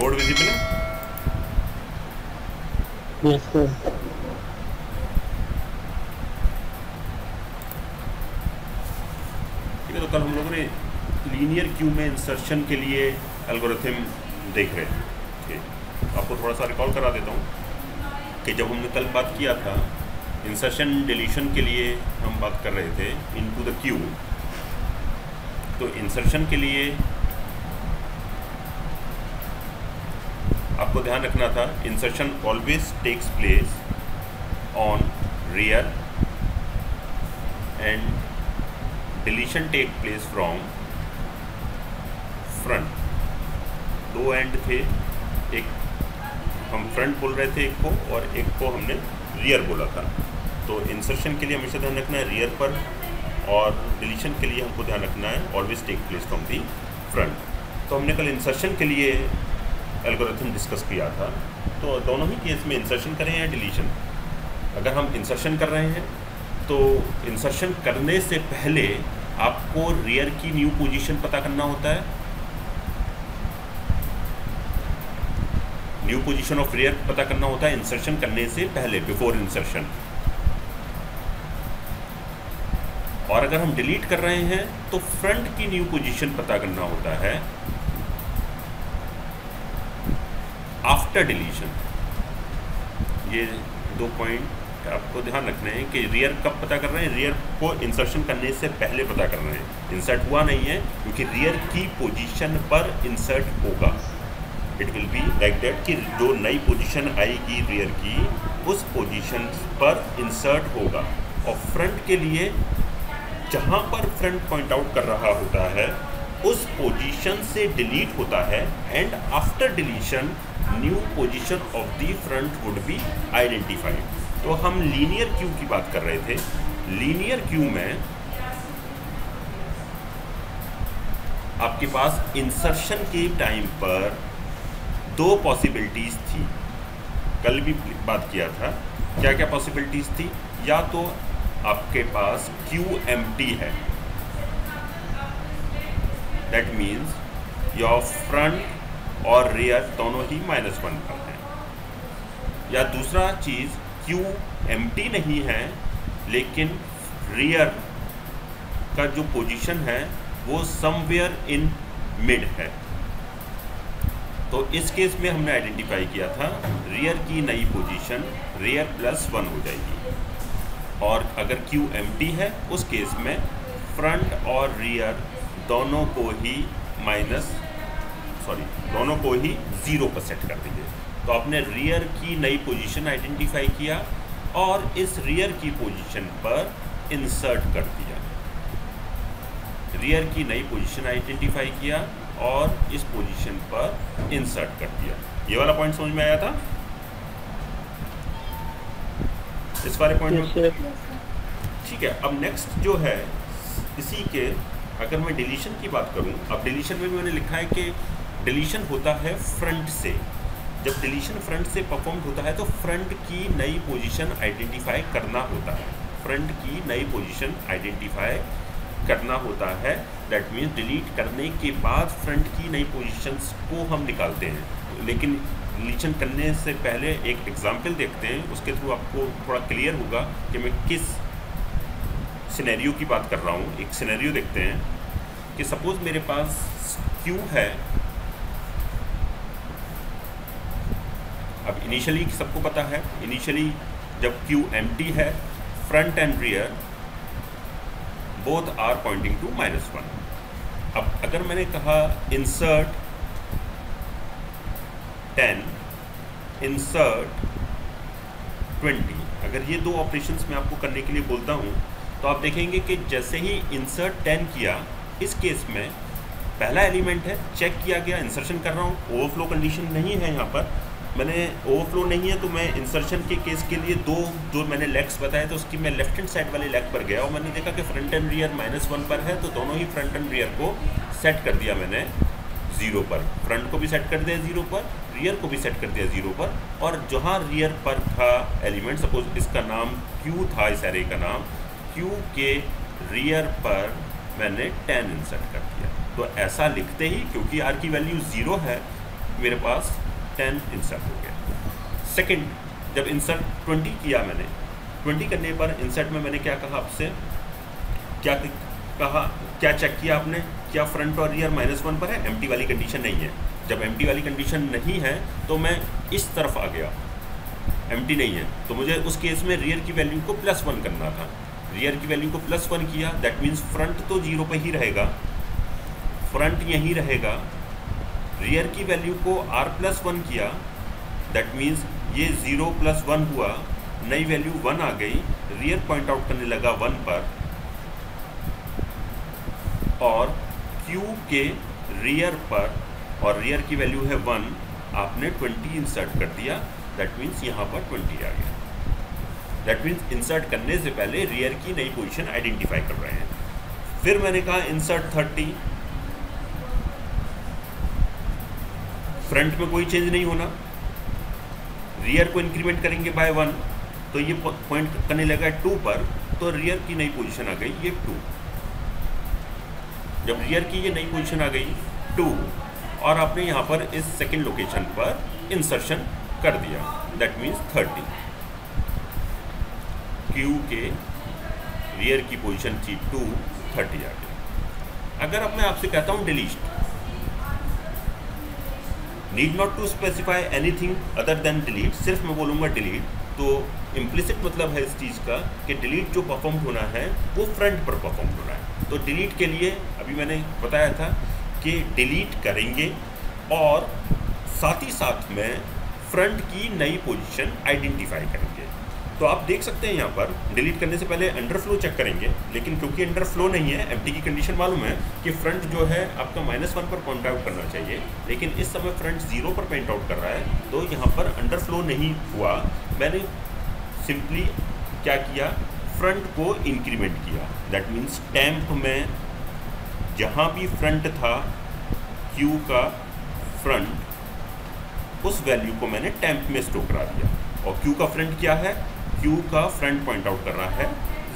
Code visible है? Yes sir. ठीक है, तो कल हम लोगों ने लीनियर क्यू में इंसर्शन के लिए एल्गोरिथम देख रहे थे। ठीक, आपको थोड़ा सा रिकॉल करा देता हूँ कि जब हमने कल बात किया था इंसर्शन डिलीशन के लिए, हम बात कर रहे थे इनटू द क्यू। तो इंसर्शन के लिए आपको ध्यान रखना था, insertion always takes place on rear end deletion take place from front. दो एंड थे, एक हम फ्रंट बोल रहे थे एक को, और एक को हमने रियर बोला था। तो इंसर्शन के लिए हमेशा ध्यान रखना है रियर पर, और डिलीशन के लिए हमको ध्यान रखना है always take place from the front. तो हमने कल इंसर्शन के लिए एल्गोरिथम डिस्कस किया था। तो दोनों ही केस में इंसर्शन करें या डिलीशन, अगर हम इंसर्शन कर रहे हैं तो इंसर्शन करने से पहले आपको रियर की न्यू पोजीशन पता करना होता है, न्यू पोजीशन ऑफ रियर पता करना होता है इंसर्शन करने से पहले, बिफोर इंसर्शन। और अगर हम डिलीट कर रहे हैं तो फ्रंट की न्यू पोजीशन पता करना होता है आफ्टर डिलीशन। ये दो पॉइंट आपको ध्यान रखने हैं कि रियर कब पता कर रहे हैं, रियर को इंसर्शन करने से पहले पता कर रहे हैं। इंसर्ट हुआ नहीं है क्योंकि रियर की पोजीशन पर इंसर्ट होगा। It will be like that कि जो नई पोजीशन आएगी रियर की, उस पोजीशन पर इंसर्ट होगा। और फ्रंट के लिए जहाँ पर फ्रंट पॉइंट आउट कर रहा होता है उस पोजीशन से डिलीट होता है, and after deletion new position of the front would be identified. तो हम लीनियर क्यू की बात कर रहे थे। लीनियर क्यू में आपके पास इंसर्शन के टाइम पर दो पॉसिबिलिटीज़ थी, कल भी बात किया था। क्या क्या पॉसिबिलिटीज़ थी? या तो आपके पास क्यू एम्प्टी है, दैट मीन्स योर फ्रंट और रियर दोनों ही -1 पर हैं। या दूसरा चीज़, क्यू एम्प्टी नहीं है लेकिन रियर का जो पोजीशन है वो समवेयर इन मिड है। तो इस केस में हमने आइडेंटिफाई किया था रियर की नई पोजीशन रियर +1 हो जाएगी। और अगर क्यू एम्प्टी है उस केस में फ्रंट और रियर दोनों को ही दोनों को ही 0 पर सेट कर दीजिए। तो आपने रियर की नई पोजीशन आइडेंटिफाई किया और इस रियर की पोजीशन पर इंसर्ट कर दिया। रियर की नई पोजीशन आइडेंटिफाई किया और इस पोजीशन पर इंसर्ट कर दिया। ये वाला पॉइंट समझ में आया था? इस वाले पॉइंट में ठीक है। अब नेक्स्ट जो है इसी के, अगर मैं डिलीशन की बात करूं, अब डिलीशन में मैंने लिखा है कि डिलीशन होता है फ्रंट से। जब डिलीशन फ्रंट से परफॉर्म होता है तो फ्रंट की नई पोजीशन आइडेंटिफाई करना होता है, फ्रंट की नई पोजीशन आइडेंटिफाई करना होता है। दैट मीन्स डिलीट करने के बाद फ्रंट की नई पोजीशंस को हम निकालते हैं। लेकिन डिलीशन करने से पहले एक एग्जाम्पल देखते हैं, उसके थ्रू आपको थोड़ा क्लियर होगा कि मैं किस सिनेरियो की बात कर रहा हूँ। एक सिनेरियो देखते हैं कि सपोज़ मेरे पास क्यू है। अब इनिशियली सबको पता है, इनिशियली जब क्यू एम्प्टी है, front and rear both are pointing to -1। अब अगर मैंने कहा इंसर्ट 10, इंसर्ट 20, अगर ये दो ऑपरेशंस मैं आपको करने के लिए बोलता हूँ तो आप देखेंगे कि जैसे ही इंसर्ट 10 किया, इस केस में पहला एलिमेंट है, चेक किया गया, इंसर्शन कर रहा हूँ, ओवरफ्लो कंडीशन नहीं है। यहाँ पर मैंने ओवरफ्लो नहीं है तो मैं इंसर्शन के केस के लिए दो जो मैंने लेग्स बताए तो उसकी मैं लेफ्ट हैंड साइड वाले लेग पर गया और मैंने देखा कि फ्रंट एंड रियर -1 पर है, तो दोनों ही फ्रंट एंड रियर को सेट कर दिया मैंने 0 पर। फ्रंट को भी सेट कर दिया 0 पर, रियर को भी सेट कर दिया 0 पर। और जहाँ रियर पर था एलिमेंट, सपोज इसका नाम Q था, इस एरे का नाम Q के रियर पर मैंने 10 इंसर्ट कर दिया। तो ऐसा लिखते ही, क्योंकि R की वैल्यू 0 है, मेरे पास 10 इंसर्ट हो गया। सेकंड, जब इंसर्ट 20 किया मैंने, 20 करने पर इंसर्ट में मैंने क्या कहा आपसे, क्या चेक किया आपने, क्या फ्रंट और रियर -1 पर है, एम्प्टी वाली कंडीशन नहीं है। जब एम्प्टी वाली कंडीशन नहीं है तो मैं इस तरफ आ गया, एम्प्टी नहीं है, तो मुझे उस केस में रियर की वैल्यू को +1 करना था। रियर की वैल्यू को +1 किया, दैट मीन्स फ्रंट तो 0 पर ही रहेगा, फ्रंट यहीं रहेगा। रियर की वैल्यू को R+1 किया, दैट मीन्स ये 0 + 1 हुआ, नई वैल्यू 1 आ गई, रियर पॉइंट आउट करने लगा 1 पर, और Q के रियर पर, और रियर की वैल्यू है 1, आपने 20 इंसर्ट कर दिया, दैट मीन्स यहाँ पर 20 आ गया। दैट मीन्स इंसर्ट करने से पहले रियर की नई पोजीशन आइडेंटिफाई कर रहे हैं। फिर मैंने कहा इंसर्ट 30, फ्रंट में कोई चेंज नहीं होना, रियर को इंक्रीमेंट करेंगे बाय 1, तो ये पॉइंट करने लगा 2 पर, तो रियर की नई पोजीशन आ गई ये 2। जब रियर की ये नई पोजीशन आ गई 2, और आपने यहाँ पर इस सेकंड लोकेशन पर इंसर्शन कर दिया, दैट मीन्स 30। Q के रियर की पोजीशन थी 2, 30 आ गई। अगर अब मैं आपसे कहता हूँ delete, need not to specify anything other than delete, सिर्फ मैं बोलूँगा डिलीट, तो इम्प्लिसिट मतलब है इस चीज़ का कि डिलीट जो परफॉर्म होना है वो फ्रंट पर परफॉर्म होना है। तो डिलीट के लिए अभी मैंने बताया था कि डिलीट करेंगे और साथ ही साथ में फ्रंट की नई पोजीशन आइडेंटिफाई करेंगे। तो आप देख सकते हैं यहाँ पर डिलीट करने से पहले अंडरफ्लो चेक करेंगे, लेकिन क्योंकि अंडरफ्लो नहीं है, एम्प्टी की कंडीशन मालूम है कि फ्रंट जो है आपका -1 पर पॉइंट आउट करना चाहिए, लेकिन इस समय फ्रंट 0 पर पॉइंट आउट कर रहा है, तो यहाँ पर अंडरफ्लो नहीं हुआ। मैंने सिंपली क्या किया, फ्रंट को इंक्रीमेंट किया, दैट मीन्स टैंप में जहाँ भी फ्रंट था Q का फ्रंट, उस वैल्यू को मैंने टैंप में स्टोर करा दिया। और Q का फ्रंट क्या है, Q का फ्रंट पॉइंट आउट कर रहा है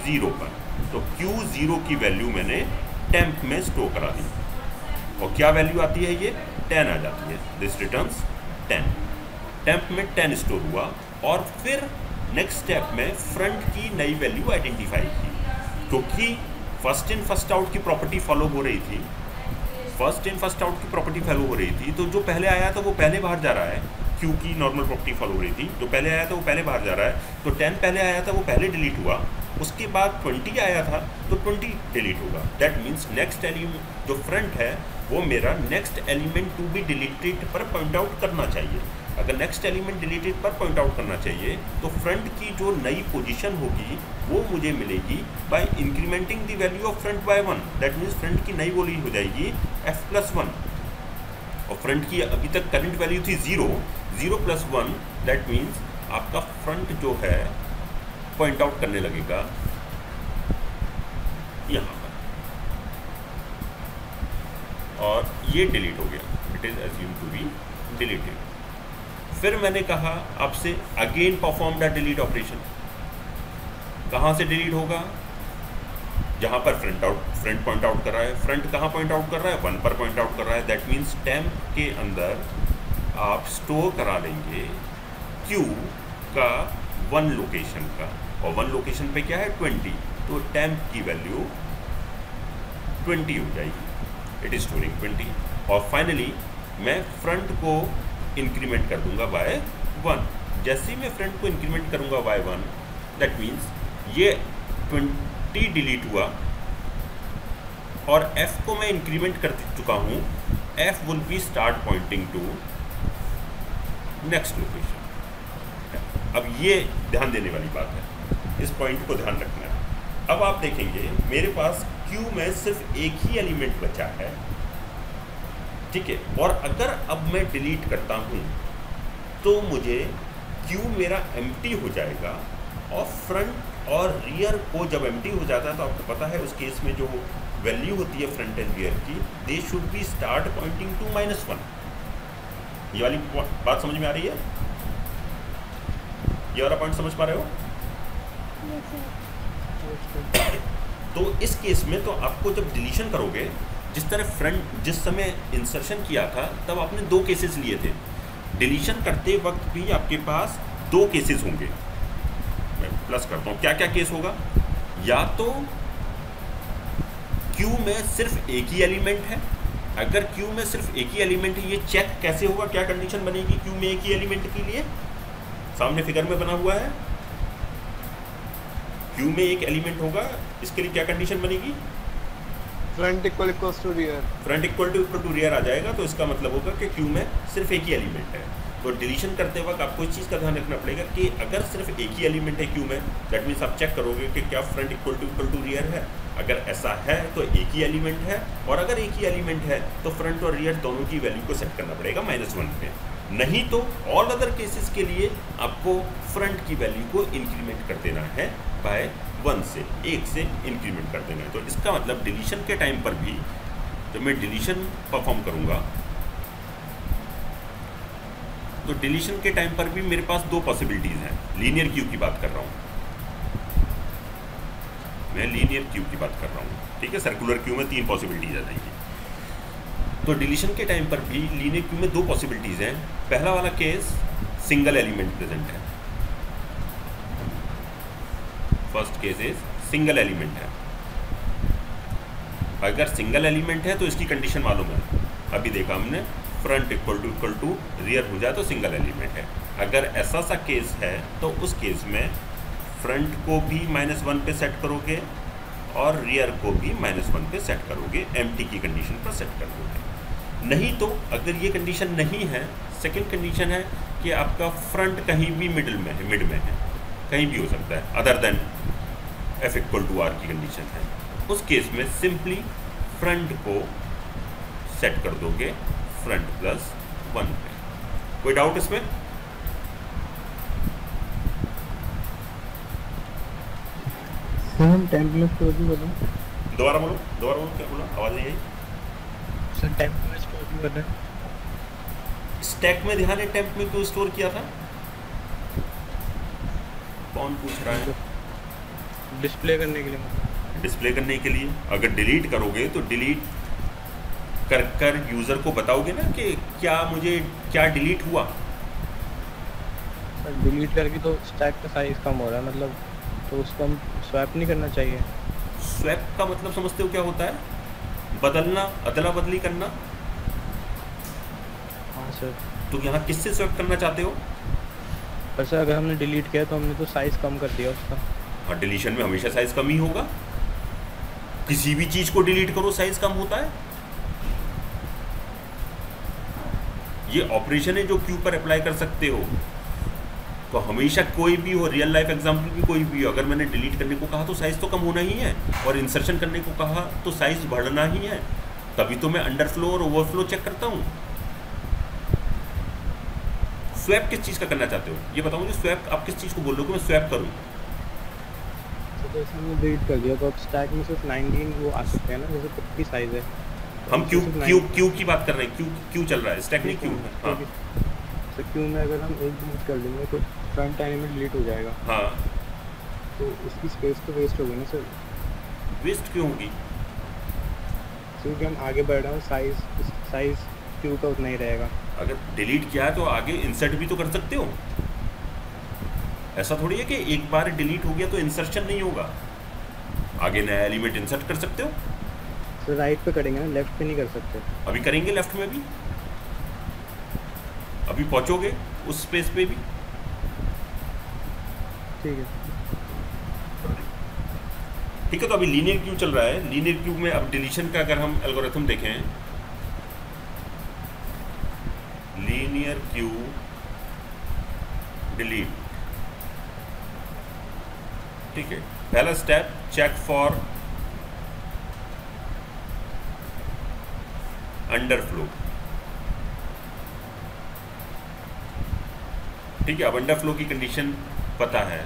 0 पर, तो Q0 की वैल्यू मैंने टैंप में स्टोर करा दी, और क्या वैल्यू आती है, ये 10 आ जाती है, दिस रिटर्न्स 10। टैंप में 10 स्टोर हुआ, और फिर नेक्स्ट स्टेप में फ्रंट की नई वैल्यू आइडेंटिफाई की, क्योंकि फर्स्ट इन फर्स्ट आउट की प्रॉपर्टी फॉलो हो रही थी, फर्स्ट इन फर्स्ट आउट की प्रॉपर्टी फॉलो हो रही थी, तो जो पहले आया था वो पहले बाहर जा रहा है। Q की नॉर्मल प्रॉपर्टी फॉलो हो रही थी, जो पहले आया था वो पहले बाहर जा रहा है, तो 10 पहले आया था वो पहले डिलीट हुआ, उसके बाद 20 आया था तो 20 डिलीट होगा। दैट मीन्स नेक्स्ट एलिमेंट जो फ्रंट है वो मेरा next element to be deleted पर पॉइंट आउट करना चाहिए। अगर नेक्स्ट एलिमेंट डिलीटेड पर पॉइंट आउट करना चाहिए तो फ्रंट की जो नई पोजीशन होगी वो मुझे मिलेगी by incrementing the value of front by 1, that means front की नई वैल्यू हो जाएगी f+1, और फ्रंट की अभी तक करंट वैल्यू थी 0 + 1, दैट मीन्स आपका फ्रंट जो है पॉइंट आउट करने लगेगा यहाँ पर, और ये डिलीट हो गया, it is assume to be deleted. फिर मैंने कहा आपसे again perform the delete operation. कहाँ से डिलीट होगा, जहाँ पर फ्रंट पॉइंट आउट कर रहा है। फ्रंट कहाँ पॉइंट आउट कर रहा है, 1 पर पॉइंट आउट कर रहा है, दैट मीन्स टैंप के अंदर आप स्टोर करा लेंगे Q का 1 लोकेशन का, और 1 लोकेशन पे क्या है 20, तो टैंप की वैल्यू 20 हो जाएगी, इट इज स्टोरिंग 20। और फाइनली मैं फ्रंट को इंक्रीमेंट कर दूंगा बाय 1। जैसे ही मैं फ्रंट को इंक्रीमेंट करूंगा बाय 1, दैट मीन्स ये 20 डिलीट हुआ, और F को मैं इंक्रीमेंट कर चुका हूँ, F will be start pointing to next location. अब ये ध्यान देने वाली बात है, इस पॉइंट को ध्यान रखना है। अब आप देखेंगे मेरे पास Q में सिर्फ एक ही एलिमेंट बचा है, ठीक है, और अगर अब मैं डिलीट करता हूँ तो मुझे Q मेरा एम्प्टी हो जाएगा, और फ्रंट और रियर को जब एम्प्टी हो जाता है तो आपको पता है उस केस में जो वैल्यू होती है फ्रंट एंड रियर की, they should be start pointing to -1। ये वाली बात समझ में आ रही है, ये वाला पॉइंट समझ पा रहे हो? तो इस केस में तो आपको जब डिलीशन करोगे जिस तरह फ्रंट जिस समय इंसर्शन किया था तब आपने दो केसेस लिए थे, डिलीशन करते वक्त भी आपके पास दो केसेस होंगे। मैं प्लस करता हूँ, क्या क्या केस होगा? या तो क्यू में सिर्फ एक ही एलिमेंट है, अगर क्यू में सिर्फ एक ही एलिमेंट है, ये चेक कैसे होगा, क्या कंडीशन बनेगी क्यू में एक ही एलिमेंट के लिए? सामने फिगर में बना हुआ है, क्यू में एक एलिमेंट होगा, इसके लिए क्या कंडीशन बनेगी? Front equal to rear, front equal to rear आ जाएगा, तो इसका मतलब होगा कि क्यू में सिर्फ एक ही एलिमेंट है। तो डिलीशन करते वक्त आपको इस चीज़ का ध्यान रखना पड़ेगा कि अगर सिर्फ एक ही एलिमेंट है क्यू में, दैट मीन्स आप चेक करोगे कि क्या फ्रंट इक्वल टू रियर है। अगर ऐसा है तो एक ही एलिमेंट है, और अगर एक ही एलिमेंट है तो फ्रंट और रियर दोनों की वैल्यू को सेट करना पड़ेगा -1 पे। नहीं तो ऑल अदर केसेस के लिए आपको फ्रंट की वैल्यू को इंक्रीमेंट कर देना है बाय 1 से, 1 से इंक्रीमेंट कर देना है। तो इसका मतलब डिलीशन के टाइम पर भी जब मैं डिलीशन परफॉर्म करूँगा, तो डिलीशन के टाइम पर भी मेरे पास दो पॉसिबिलिटीज़ हैं। लीनियर क्यू की बात कर रहा हूँ मैं, लीनियर क्यू की बात कर रहा हूँ, ठीक है। सर्कुलर क्यू में 3 पॉसिबिलिटीज आ जाएंगी। तो डिलीशन के टाइम पर भी लीनियर क्यू में 2 पॉसिबिलिटीज़ हैं। पहला वाला केस सिंगल एलिमेंट प्रेजेंट है, first case is single element है। अगर सिंगल एलिमेंट है तो इसकी कंडीशन मालूम है, अभी देखा हमने, फ्रंट इक्वल टू रियर हो जाए तो सिंगल एलिमेंट है। अगर ऐसा सा केस है तो उस केस में फ्रंट को भी -1 पे सेट करोगे और रियर को भी -1 पे सेट करोगे, एम्प्टी की कंडीशन पर सेट कर दोगे। नहीं तो अगर ये कंडीशन नहीं है, सेकंड कंडीशन है कि आपका फ्रंट कहीं भी मिड में है, कहीं भी हो सकता है other than F equal to R की कंडीशन है। उस केस में सिंपली फ्रंट को सेट कर दोगे फ्रंट +1 पे। कोई डाउट इसमें? हम टेम्पलेट स्टोर भी बोलो, दोबारा बोलो, क्या बोला, आवाज़ नहीं आई सर। टेम्पलेट स्टोर भी कर रहे हैं, स्टैक में ध्यान है, टेम्प में क्यों स्टोर किया था? कौन पूछ रहा है? डिस्प्ले करने के लिए। डिस्प्ले करने के लिए। अगर डिलीट करोगे तो डिलीट कर यूज़र को बताओगे ना कि क्या डिलीट हुआ। सर डिलीट करके तो स्टैक का साइज कम हो रहा है, मतलब तो उसको हम स्वैप नहीं करना चाहिए। स्वैप का मतलब समझते हो क्या होता है? बदलना, अदला बदली करना। हाँ सर। तो यहाँ किससे स्वैप करना चाहते हो? पर सर अगर हमने डिलीट किया तो हमने तो साइज़ कम कर दिया उसका। हाँ, डिलीशन में हमेशा साइज़ कम ही होगा, किसी भी चीज़ को डिलीट करो साइज़ कम होता है। ये ऑपरेशन है जो क्यू पर अप्लाई कर सकते हो। तो हमेशा कोई भी हो, रियल लाइफ एग्जांपल भी कोई भी हो, अगर मैंने डिलीट करने को कहा तो साइज़ तो कम होना ही है, और इंसर्शन करने को कहा तो साइज़ बढ़ना ही है। तभी तो मैं अंडरफ्लो और ओवरफ्लो चेक करता हूँ। स्वैप किस चीज़ का करना चाहते हो ये बताओ मुझे। स्वैप आप किस चीज़ को बोल रहे हो कि मैं स्वैप करूँ? तो जैसे हमने डिलीट कर दिया तो अब स्टैक में सिर्फ 19 वो आ सकते हैं ना, जैसे कुछ भी साइज़ है। हम क्यू की बात कर रहे हैं, क्यू चल रहा है, स्टैक नहीं क्यू। हाँ, तो क्यू में अगर हम एक डिलीट कर देंगे तो फ्रंट एलिमेंट डिलीट हो जाएगा। हाँ, तो उसकी स्पेस तो वेस्ट होगी ना सर। वेस्ट क्यों होगी? क्योंकि हम आगे बढ़ रहे हैं, साइज़ क्यू का उतना ही रहेगा। अगर डिलीट किया है तो आगे इंसर्ट भी तो कर सकते हो। ऐसा थोड़ी है कि एक बार डिलीट हो गया तो इंसर्शन नहीं होगा, आगे नया एलिमेंट इंसर्ट कर सकते हो। तो राइट पे करेंगे ना, लेफ्ट पे नहीं कर सकते। अभी करेंगे लेफ्ट में भी, अभी पहुंचोगे उस स्पेस पे भी। ठीक है, तो अभी लीनियर क्यू चल रहा है। लीनियर क्यू में अब डिलीशन का अगर हम एल्गोरिथम देखें, लीनियर क्यू डिलीट, ठीक है। पहला स्टेप चेक फॉर अंडरफ्लो, ठीक है। अब अंडरफ्लो की कंडीशन पता है,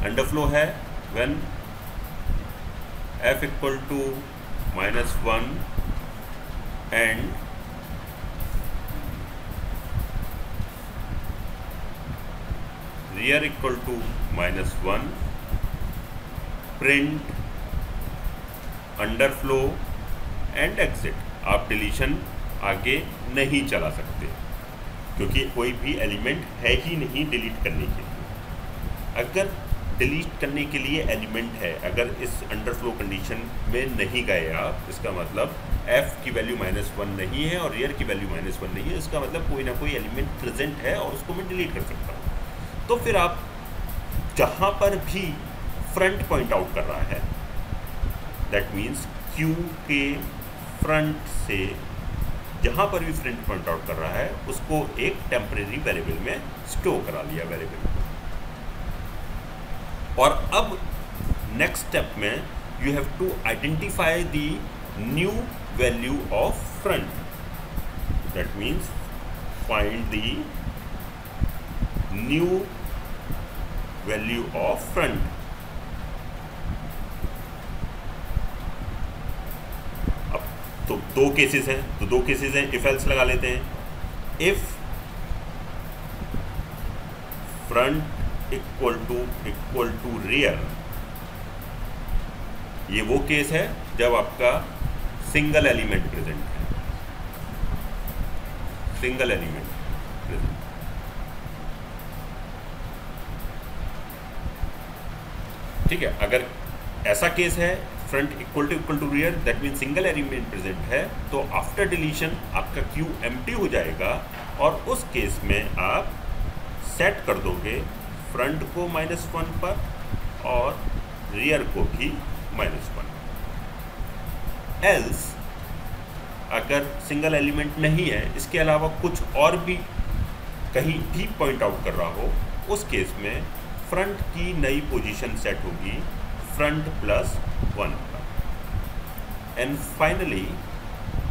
अंडरफ्लो है when f equal to -1 and rear equal to -1 print underflow and exit. आप डिलीशन आगे नहीं चला सकते क्योंकि कोई भी एलिमेंट है ही नहीं डिलीट करने के लिए। अगर डिलीट करने के लिए एलिमेंट है, अगर इस अंडरफ्लो कंडीशन में नहीं गए आप, इसका मतलब f की वैल्यू -1 नहीं है और रियर की वैल्यू -1 नहीं है, इसका मतलब कोई ना कोई एलिमेंट प्रेजेंट है और उसको मैं डिलीट कर सकता हूँ। तो फिर आप जहाँ पर भी फ्रंट पॉइंट आउट कर रहा है, दैट मीन्स Q के फ्रंट से जहाँ पर भी फ्रंट पॉइंट आउट कर रहा है उसको एक टेम्परेरी वेरिएबल में स्टोर करा लिया वेरिएबल को। और अब नेक्स्ट स्टेप में you have to identify the new value of front, that means find the new value of front. अब तो दो केसेस हैं, इफ एल्स लगा लेते हैं। If front equal to rear, ये वो केस है जब आपका सिंगल एलिमेंट प्रेजेंट है, सिंगल एलिमेंट प्रेजेंट। ठीक है, अगर ऐसा केस है front equal to rear, that mean single element present है, तो आफ्टर डिलीशन आपका Q एम्प्टी हो जाएगा और उस केस में आप सेट कर दोगे फ्रंट को -1 पर और रियर को भी -1। एल्स अगर सिंगल एलिमेंट नहीं है, इसके अलावा कुछ और भी कहीं भी पॉइंट आउट कर रहा हो, उस केस में फ्रंट की नई पोजीशन सेट होगी फ्रंट +1 पर। एंड फाइनली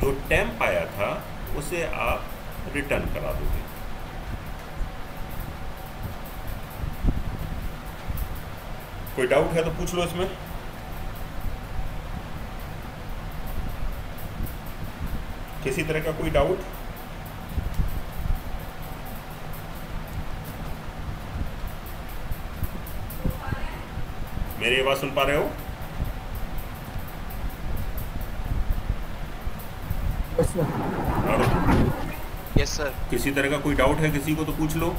जो टेम्प आया था उसे आप रिटर्न करा दोगे। कोई डाउट है तो पूछ लो इसमें। किसी तरह का कोई डाउट? मेरी आवाज सुन पा रहे हो? Yes sir. किसी तरह का कोई डाउट है किसी को तो पूछ लो।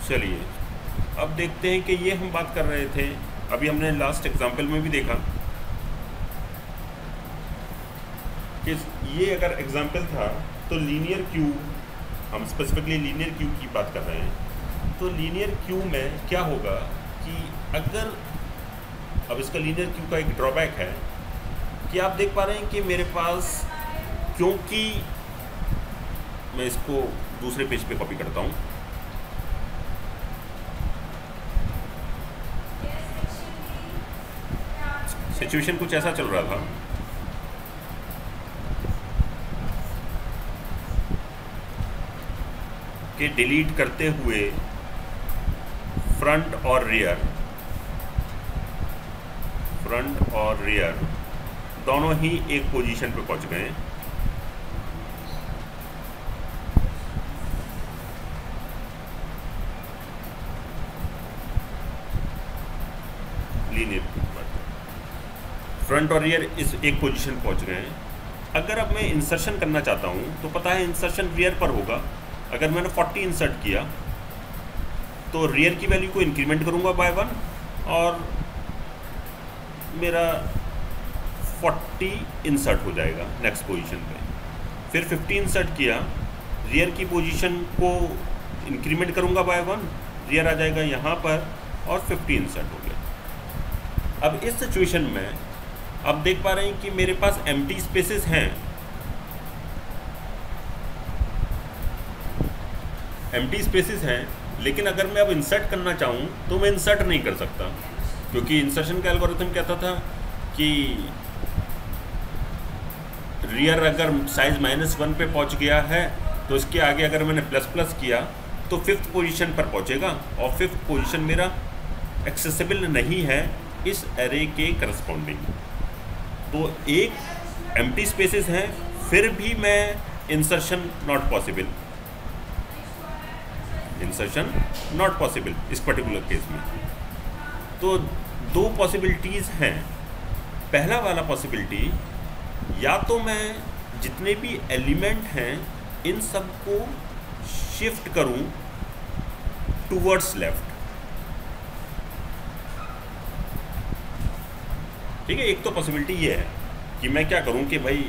चलिए अब देखते हैं कि ये हम बात कर रहे थे, अभी हमने लास्ट एग्जाम्पल में भी देखा कि ये अगर एग्जाम्पल था तो लीनियर क्यू, हम स्पेसिफिकली लीनियर क्यू की बात कर रहे हैं, तो लीनियर क्यू में क्या होगा कि अगर, अब इसका लीनियर क्यू का एक ड्रॉबैक है कि आप देख पा रहे हैं कि मेरे पास, क्योंकि मैं इसको दूसरे पेज पे कॉपी करता हूँ, सिचुएशन कुछ ऐसा चल रहा था कि डिलीट करते हुए फ्रंट और रियर दोनों ही एक पोजीशन पे पहुंच गए। लीनियर फ्रंट और रियर इस एक पोजीशन पहुंच गए हैं। अगर अब मैं इंसर्शन करना चाहता हूं तो पता है इंसर्शन रियर पर होगा। अगर मैंने 40 इंसर्ट किया तो रियर की वैल्यू को इंक्रीमेंट करूंगा बाय 1 और मेरा 40 इंसर्ट हो जाएगा नेक्स्ट पोजीशन पे। फिर 50 इंसर्ट किया, रियर की पोजीशन को इंक्रीमेंट करूंगा बाय 1, रियर आ जाएगा यहाँ पर और 50 इंसर्ट हो गया। अब इस सिचुएशन में आप देख पा रहे हैं कि मेरे पास एम्प्टी स्पेसेस हैं, लेकिन अगर मैं अब इंसर्ट करना चाहूँ तो मैं इंसर्ट नहीं कर सकता, क्योंकि इंसर्शन का एल्गोरिथम कहता था कि रियर अगर साइज -1 पे पहुँच गया है तो इसके आगे अगर मैंने ++ किया तो 5th पोजीशन पर पहुँचेगा और 5th पोजीशन मेरा एक्सेसिबल नहीं है इस एरे के करस्पॉन्डिंग। तो एक एम्प्टी स्पेसेस हैं, फिर भी मैं इंसर्शन नॉट पॉसिबल इस पर्टिकुलर केस में। तो दो पॉसिबिलिटीज़ हैं। पहला वाला पॉसिबिलिटी, या तो मैं जितने भी एलिमेंट हैं इन सब को शिफ्ट करूं टूवर्ड्स लेफ्ट। ठीक है, एक तो पॉसिबिलिटी ये है कि मैं क्या करूं कि भाई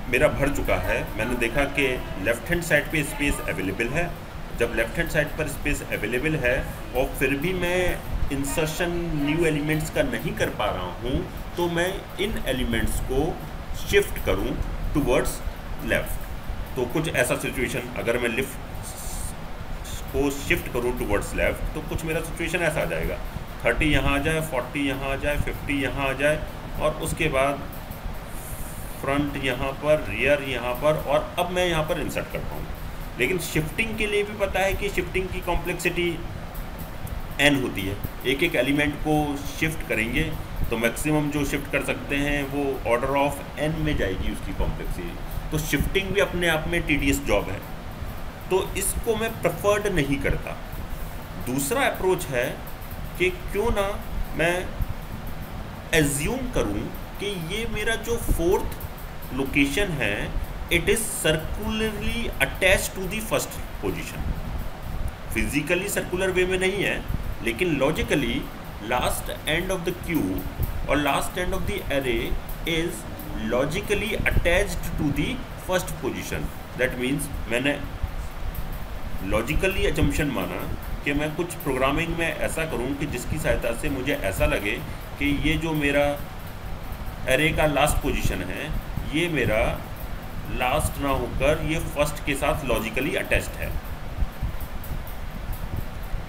मेरा भर चुका है, मैंने देखा कि लेफ़्ट हैंड साइड पे स्पेस अवेलेबल है। जब लेफ़्ट हैंड साइड पर स्पेस अवेलेबल है और फिर भी मैं इंसर्शन न्यू एलिमेंट्स का नहीं कर पा रहा हूं, तो मैं इन एलिमेंट्स को शिफ्ट करूं टूवर्ड्स लेफ़्ट। तो कुछ ऐसा सिचुएशन, अगर मैं लिफ्ट को शिफ्ट करूं टूवर्ड्स लेफ़्ट तो कुछ मेरा सिचुएशन ऐसा आ जाएगा, 30 यहाँ आ जाए, 40 यहाँ आ जाए, 50 यहाँ आ जाए, और उसके बाद फ्रंट यहाँ पर, रियर यहाँ पर, और अब मैं यहाँ पर इंसर्ट करता हूँ। लेकिन शिफ्टिंग के लिए भी पता है कि शिफ्टिंग की कॉम्प्लेक्सिटी n होती है। एक एक एलिमेंट को शिफ्ट करेंगे तो मैक्सिमम जो शिफ्ट कर सकते हैं वो ऑर्डर ऑफ n में जाएगी उसकी कॉम्प्लेक्सिटी। तो शिफ्टिंग भी अपने आप में टीडियस जॉब है, तो इसको मैं प्रेफर्ड नहीं करता। दूसरा अप्रोच है कि क्यों ना मैं एज्यूम करूं कि ये मेरा जो फोर्थ लोकेशन है it is circularly attach to the first position. Physically circular way में नहीं है, लेकिन logically last end of the queue और last end of the array is logically attached to the first position. That means मैंने logically assumption माना कि मैं कुछ प्रोग्रामिंग में ऐसा करूं कि जिसकी सहायता से मुझे ऐसा लगे कि ये जो मेरा एरे का लास्ट पोजीशन है ये मेरा लास्ट ना होकर ये फर्स्ट के साथ लॉजिकली अटैच्ड है।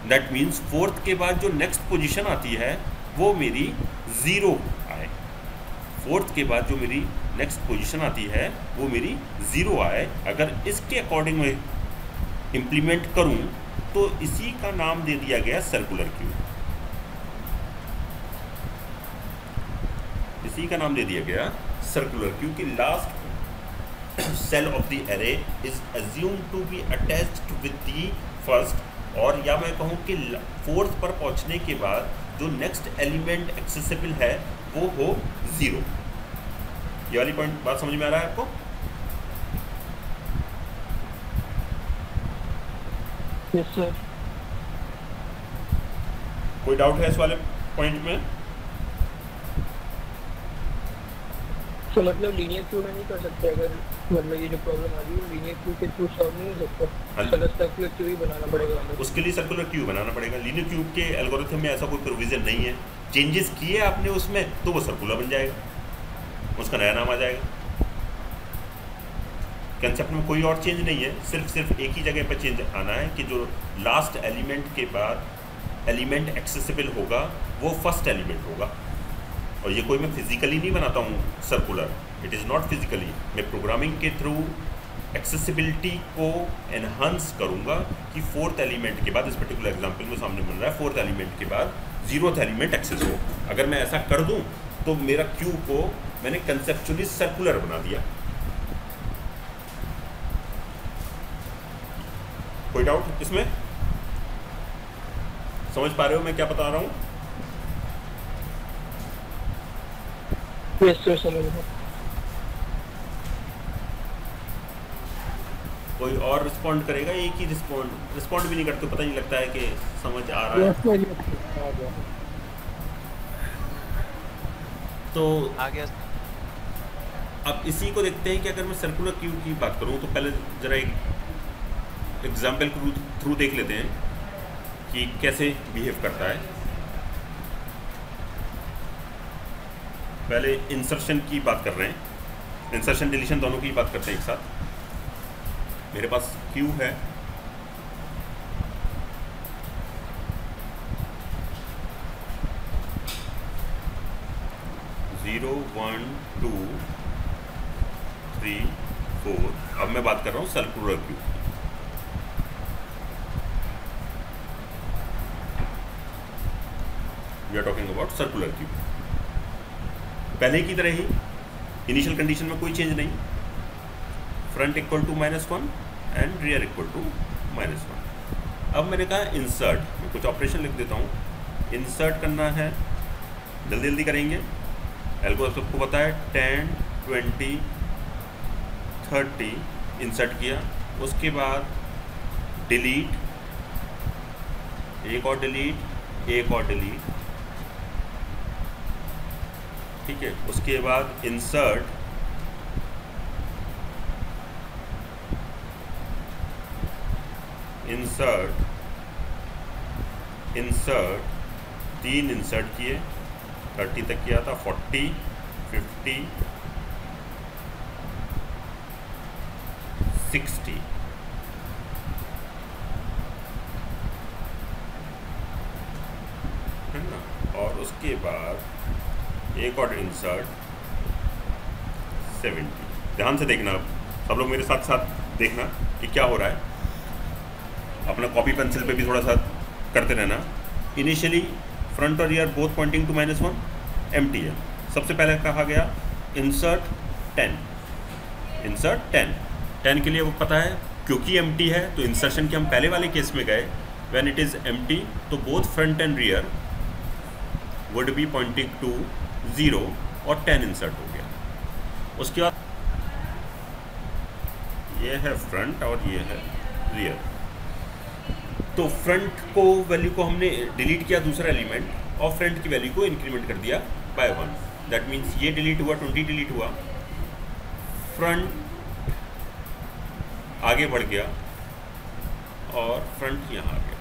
दैट मीन्स फोर्थ के बाद जो नेक्स्ट पोजीशन आती है वो मेरी ज़ीरो आए। फोर्थ के बाद जो मेरी नेक्स्ट पोजीशन आती है वो मेरी ज़ीरो आए। अगर इसके अकॉर्डिंग में इम्प्लीमेंट करूं तो इसी का नाम दे दिया गया सर्कुलर क्यू। इसी का नाम दे दिया गया सर्कुलर क्यू कि last cell of the array is assumed to be attached with the first, और या मैं कहूँ कि फोर्थ पर पहुँचने के बाद जो नेक्स्ट एलिमेंट एक्सेसिबल है वो हो ज़ीरो। ये वाली पॉइंट बात समझ में आ रहा है आपको? Yes sir. कोई डाउट है इस वाले पॉइंट में? तो मतलब लीनियर क्यू में नहीं कर सकते, अगर मतलब ये जो प्रॉब्लम आ रही है लीनियर क्यू के थ्रू सॉल्व नहीं हो सकता, तो सर्कुलर क्यू ही बनाना पड़ेगा हमें। उसके लिए सर्कुलर क्यू बनाना पड़ेगा। लीनियर क्यूब के एल्गोरिथम में ऐसा कोई प्रोविज़न नहीं है। चेंजेस किए आपने उसमें तो वो सर्कुलर बन जाएगा, उसका नया नाम आ जाएगा। कंसेप्ट में कोई और चेंज नहीं है, सिर्फ एक ही जगह पर चेंज आना है कि जो लास्ट एलिमेंट के बाद एलिमेंट एक्सेसिबल होगा वो फर्स्ट एलिमेंट होगा। और ये कोई मैं फिजिकली नहीं बनाता हूँ circular, it is not physically. मैं प्रोग्रामिंग के थ्रू एक्सेसिबिलिटी को एनहांस करूँगा कि फोर्थ एलिमेंट के बाद, इस पर्टिकुलर एग्जांपल में सामने बन रहा है, फोर्थ एलिमेंट के बाद जीरोथ एलिमेंट एक्सेस हो। अगर मैं ऐसा कर दूँ तो मेरा क्यू को मैंने कंसेप्चुअली सर्कुलर बना दिया। कोई डाउट इसमें? समझ पा रहे हो मैं क्या बता रहा हूँ? यस सर, समझ गया। कोई और रिस्पॉन्ड करेगा? एक ही रिस्पॉन्ड भी नहीं करते, पता नहीं लगता है कि समझ आ रहा है। तो आ गया। अब इसी को देखते हैं कि अगर मैं सर्कुलर क्यू की बात करूं तो पहले ज़रा एक एग्जाम्पल के थ्रू देख लेते हैं कि कैसे बिहेव करता है। पहले इंसर्शन की बात कर रहे हैं, इंसर्शन डिलीशन दोनों की बात करते हैं एक साथ। मेरे पास क्यू है, ज़ीरो 1 2 3 4। अब मैं बात कर रहा हूँ circular queue. We are talking about circular queue. पहले की तरह ही इनिशियल कंडीशन में कोई चेंज नहीं, front equal to -1 and rear equal to -1। अब मैंने कहा इंसर्ट, मैं कुछ ऑपरेशन लिख देता हूँ। इंसर्ट करना है जल्दी जल्दी करेंगे। एल्गो सबको पता है 10 20 30 इंसर्ट किया, उसके बाद डिलीट, एक और डिलीट, एक और डिलीट, ठीक है। उसके बाद इंसर्ट, इंसर्ट, इंसर्ट, 3 इंसर्ट किए, 30 तक किया था, 40 50 60, है ना। और उसके बाद एक और इंसर्ट 70। ध्यान से देखना, सब लोग मेरे साथ साथ देखना कि क्या हो रहा है। अपना कॉपी पेंसिल पे भी थोड़ा सा करते रहना। इनिशियली फ्रंट और rear both pointing to -1, empty है। सबसे पहले कहा गया इंसर्ट 10, इंसर्ट 10 के लिए वो पता है क्योंकि एम्प्टी है तो इंसर्शन के हम पहले वाले केस में गए, व्हेन इट इज़ एम्प्टी तो both front and rear would be pointing to 0 और 10 इंसर्ट हो गया। उसके बाद ये है फ्रंट और ये है रियर। तो फ्रंट को वैल्यू को हमने डिलीट किया दूसरा एलिमेंट और फ्रंट की वैल्यू को इंक्रीमेंट कर दिया बाय 1। दैट मीन्स ये डिलीट हुआ, 20 डिलीट हुआ, फ्रंट आगे बढ़ गया और फ्रंट यहाँ आ गया,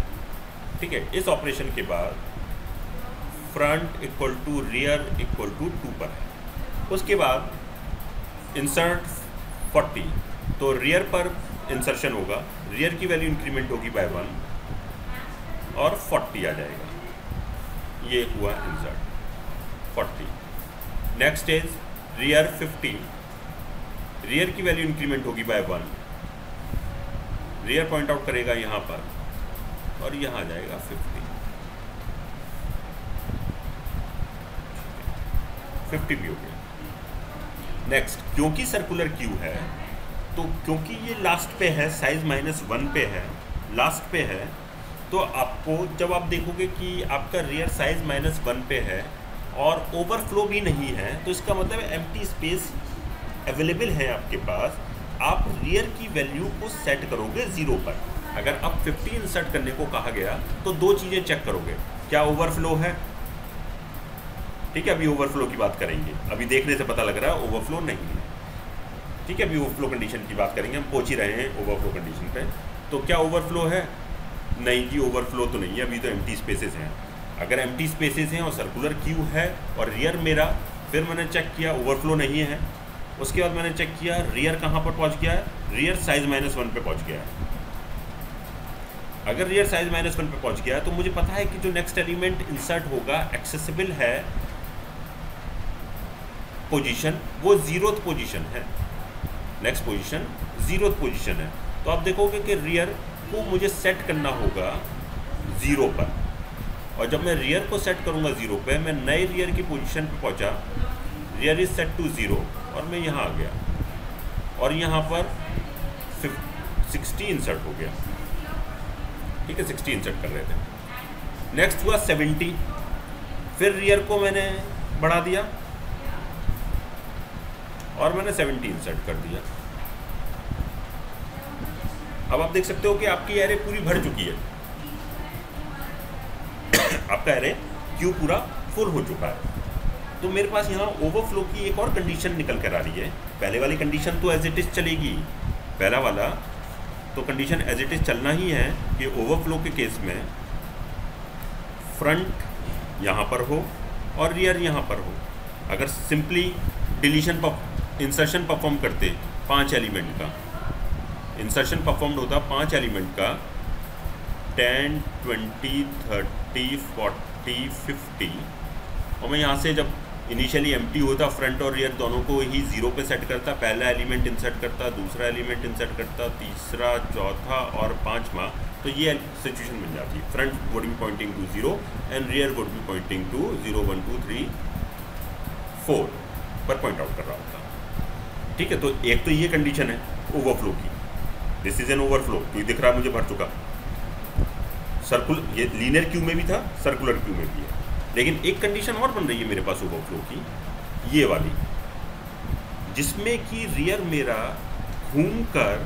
ठीक है। इस ऑपरेशन के बाद front equal to rear equal to 2 पर है। उसके बाद इंसर्ट 40 तो रियर पर इंसर्शन होगा, रियर की वैल्यू इंक्रीमेंट होगी बाय 1 और 40 आ जाएगा। ये हुआ insert 40। Next is rear 50, rear की वैल्यू इंक्रीमेंट होगी बाय 1, रियर पॉइंट आउट करेगा यहाँ पर और यहाँ आ जाएगा 50 भी हो गया। नेक्स्ट, क्योंकि सर्कुलर क्यू है तो क्योंकि ये लास्ट पे है, साइज -1 पे है, लास्ट पे है, तो आपको जब आप देखोगे कि आपका रियर साइज -1 पे है और ओवरफ्लो भी नहीं है तो इसका मतलब एम्प्टी स्पेस अवेलेबल है आपके पास। आप रियर की वैल्यू को सेट करोगे 0 पर। अगर आप 50 इंसर्ट करने को कहा गया तो 2 चीज़ें चेक करोगे, क्या ओवरफ्लो है, ठीक है। अभी ओवरफ्लो की बात करेंगे, अभी देखने से पता लग रहा है ओवरफ्लो नहीं है, ठीक है। अभी ओवरफ्लो कंडीशन की बात करेंगे, हम पहुँच ही रहे हैं ओवरफ्लो कंडीशन पे। तो क्या ओवरफ्लो है? नहीं जी, ओवरफ्लो तो नहीं है, अभी तो एम्प्टी स्पेसेस हैं। अगर एम्प्टी स्पेसेस हैं और सर्कुलर क्यू है और रियर मेरा, फिर मैंने चेक किया ओवरफ्लो नहीं है। उसके बाद मैंने चेक किया रियर कहाँ पर पहुँच गया है, रियर साइज -1 पे पहुँच गया है। अगर रियर साइज -1 पे पहुँच गया तो मुझे पता है कि जो नेक्स्ट एलिमेंट इंसर्ट होगा एक्सेसिबल है पोजीशन, वो 0th पोजीशन है। नेक्स्ट पोजीशन 0th पोजीशन है। तो आप देखोगे कि रियर को मुझे सेट करना होगा 0 पर, और जब मैं रियर को सेट करूंगा 0 पे, मैं नए रियर की पोजीशन पे पहुंचा, रियर इज सेट टू 0 और मैं यहाँ आ गया और यहाँ पर 60 इंसर्ट हो गया, ठीक है। 60 इंसर्ट कर रहे थे। नेक्स्ट हुआ 70, फिर रियर को मैंने बढ़ा दिया और मैंने 70 इंसर्ट कर दिया। अब आप देख सकते हो कि आपकी एरे पूरी भर चुकी है, आपका एरे क्यू पूरा फुल हो चुका है। तो मेरे पास यहाँ ओवरफ्लो की एक और कंडीशन निकल कर आ रही है। पहले वाली कंडीशन तो एज इट इज़ चलेगी, पहला वाला तो कंडीशन एज इट इज़ चलना ही है कि ओवरफ्लो के केस में फ्रंट यहाँ पर हो और रियर यहाँ पर हो। अगर सिंपली डिलीशन इंसर्शन परफॉर्म करते 5 एलिमेंट का, इंसर्शन परफॉर्म्ड होता 5 एलिमेंट का, 10 20 30 40 50, और मैं यहाँ से जब इनिशियली एम्प्टी होता फ्रंट और रियर दोनों को ही 0 पे सेट करता, पहला एलिमेंट इंसर्ट करता, दूसरा एलिमेंट इंसर्ट करता, तीसरा, चौथा और 5वां, तो ये सिचुएशन बन जाती है। Front would be pointing to 0 and rear would be pointing to 0 1 2 3 4 पर पॉइंट आउट कर रहा होता, ठीक है। तो एक तो ये कंडीशन है ओवरफ्लो की, दिस इज एन ओवरफ्लो, क्योंकि दिख रहा है मुझे भर चुका। सर्कुलर, ये लीनियर क्यू में भी था, सर्कुलर क्यू में भी है। लेकिन एक कंडीशन और बन रही है मेरे पास ओवरफ्लो की, ये वाली, जिसमें कि रियर मेरा घूमकर